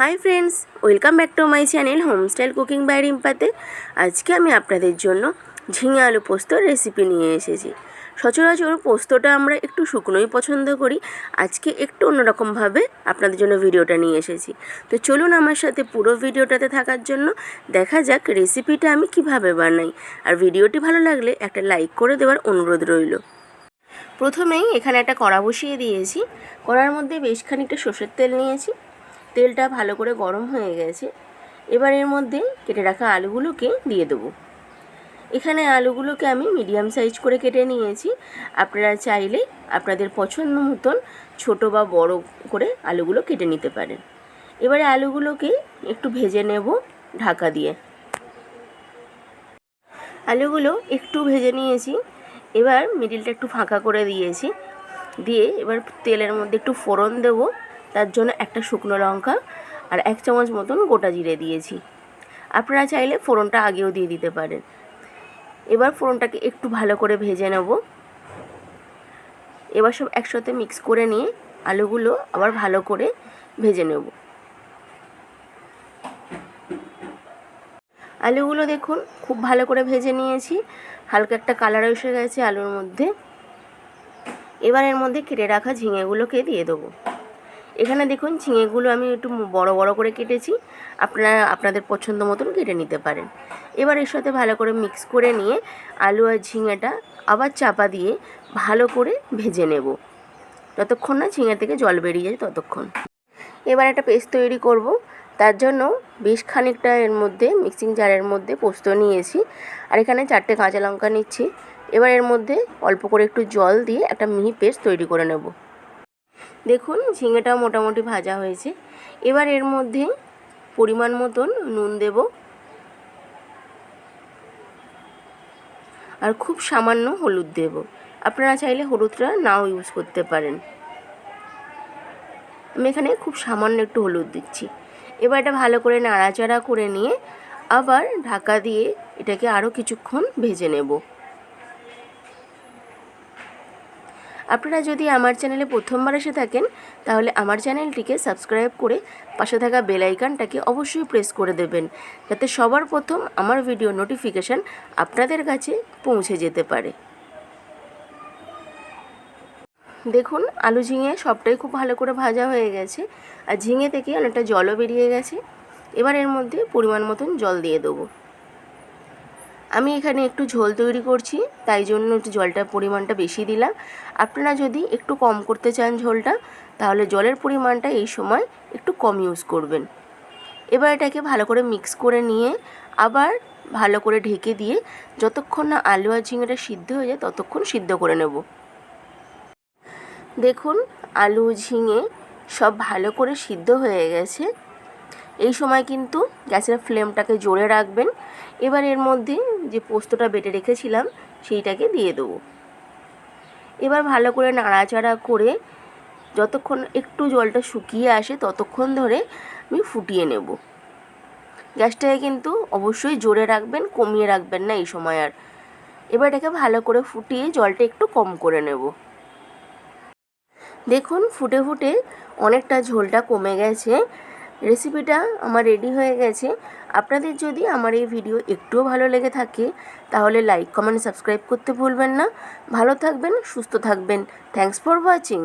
High friends, welcome back to my channel homestyle cooking by রিম্পাতে। আজকে আমি আপনাদের জন্য ঝিঙে আলু পোস্তর রেসিপি নিয়ে এসেছি। সচরাচর পোস্তটা আমরা একটু শুকনোই পছন্দ করি, আজকে একটু অন্যরকমভাবে আপনাদের জন্য ভিডিওটা নিয়ে এসেছি। তো চলুন আমার সাথে পুরো ভিডিওটাতে থাকার জন্য। দেখা যাক রেসিপিটা আমি কিভাবে বানাই। আর ভিডিওটি ভালো লাগলে একটা লাইক করে দেওয়ার অনুরোধ রইল। প্রথমেই এখানে একটা কড়া বসিয়ে দিয়েছি। কড়ার মধ্যে বেশ খানিকটা সর্ষের তেল নিয়েছি। তেলটা ভালো করে গরম হয়ে গেছে। এবার এর মধ্যে কেটে রাখা আলুগুলোকে দিয়ে দেবো। এখানে আলুগুলোকে আমি মিডিয়াম সাইজ করে কেটে নিয়েছি। আপনারা চাইলে আপনাদের পছন্দ মতন ছোটো বা বড় করে আলুগুলো কেটে নিতে পারেন। এবারে আলুগুলোকে একটু ভেজে নেব ঢাকা দিয়ে। আলুগুলো একটু ভেজে নিয়েছি। এবার মিডিলটা একটু ফাঁকা করে দিয়েছি। দিয়ে এবার তেলের মধ্যে একটু ফোড়ন দেবো। তার জন্য একটা শুকনো লঙ্কা আর 1 চামচ মতন গোটা জিরে দিয়েছি। আপনারা চাইলে ফোড়নটা আগেও দিয়ে দিতে পারেন। এবার ফোড়নটাকে একটু ভালো করে ভেজে নেব। এবার সব একসাথে মিক্স করে নিয়ে আলুগুলো আবার ভালো করে ভেজে নেব। আলুগুলো দেখুন খুব ভালো করে ভেজে নিয়েছি। হালকা একটা কালার এসে গেছে আলুর মধ্যে। এবার এর মধ্যে কেটে রাখা ঝিঙেগুলোকে দিয়ে দেবো। এখানে দেখুন ঝিঙেগুলো আমি একটু বড় বড় করে কেটেছি, আপনারা আপনাদের পছন্দ মতন কেটে নিতে পারেন। এবার এর সাথে ভালো করে মিক্স করে নিয়ে আলু আর ঝিঙেটা আবার চাপা দিয়ে ভালো করে ভেজে নেব, যতক্ষণ না ঝিঙে থেকে জল বেরিয়ে যায় ততক্ষণ। এবার একটা পেস্ট তৈরি করব। তার জন্য বেশ খানিকটা এর মধ্যে মিক্সিং জারের মধ্যে পোস্ত নিয়েছি, আর এখানে 4টে কাঁচা লঙ্কা নিচ্ছি। এবার এর মধ্যে অল্প করে একটু জল দিয়ে একটা মিহি পেস্ট তৈরি করে নেব। দেখুন ঝিঙেটাও মোটামুটি ভাজা হয়েছে। এবার এর মধ্যে পরিমাণ মতন নুন দেব আর খুব সামান্য হলুদ দেব। আপনারা চাইলে হলুদটা নাও ইউজ করতে পারেন। আমি এখানে খুব সামান্য একটু হলুদ দিচ্ছি। এবার এটা ভালো করে নাড়াচাড়া করে নিয়ে আবার ঢাকা দিয়ে এটাকে আরও কিছুক্ষণ ভেজে নেব। আপনারা যদি আমার চ্যানেলে প্রথমবার এসে থাকেন তাহলে আমার চ্যানেলটিকে সাবস্ক্রাইব করে পাশে থাকা বেল আইকনটাকে অবশ্যই প্রেস করে দেবেন, যাতে সবার প্রথম আমার ভিডিও নোটিফিকেশান আপনাদের কাছে পৌঁছে যেতে পারে। দেখুন আলু ঝিঙে সবটাই খুব ভালো করে ভাজা হয়ে গেছে, আর ঝিঙে থেকে অনেকটা জলও বেরিয়ে গেছে। এবার এর মধ্যে পরিমাণ মতন জল দিয়ে দেবো। আমি এখানে একটু ঝোল তৈরি করছি, তাই জন্য একটু জলটার পরিমাণটা বেশি দিলাম। আপনারা যদি একটু কম করতে চান ঝোলটা, তাহলে জলের পরিমাণটা এই সময় একটু কম ইউজ করবেন। এবার এটাকে ভালো করে মিক্স করে নিয়ে আবার ভালো করে ঢেকে দিয়ে যতক্ষণ না আলু আর ঝিঙেটা সিদ্ধ হয়ে যায় ততক্ষণ সিদ্ধ করে নেব। দেখুন আলু ঝিঙে সব ভালো করে সিদ্ধ হয়ে গেছে। এই সময় কিন্তু গ্যাসের ফ্লেমটাকে জোরে রাখবেন। এবার এর মধ্যে যে পোস্তটা বেটে রেখেছিলাম সেইটাকে দিয়ে দেবো। এবার ভালো করে নাড়াচাড়া করে যতক্ষণ একটু জলটা শুকিয়ে আসে ততক্ষণ ধরে আমি ফুটিয়ে নেব। গ্যাসটাকে কিন্তু অবশ্যই জোরে রাখবেন, কমিয়ে রাখবেন না এই সময় আর। এবার এটাকে ভালো করে ফুটিয়ে জলটা একটু কম করে নেব। দেখুন ফুটে ফুটে অনেকটা ঝোলটা কমে গেছে। রেসিপিটা আমার রেডি হয়ে গেছে। আপনাদের যদি আমার এই ভিডিও একটুও ভালো লেগে থাকে তাহলে লাইক, কমেন্ট, সাবস্ক্রাইব করতে ভুলবেন না। ভালো থাকবেন, সুস্থ থাকবেন। Thanks for watching.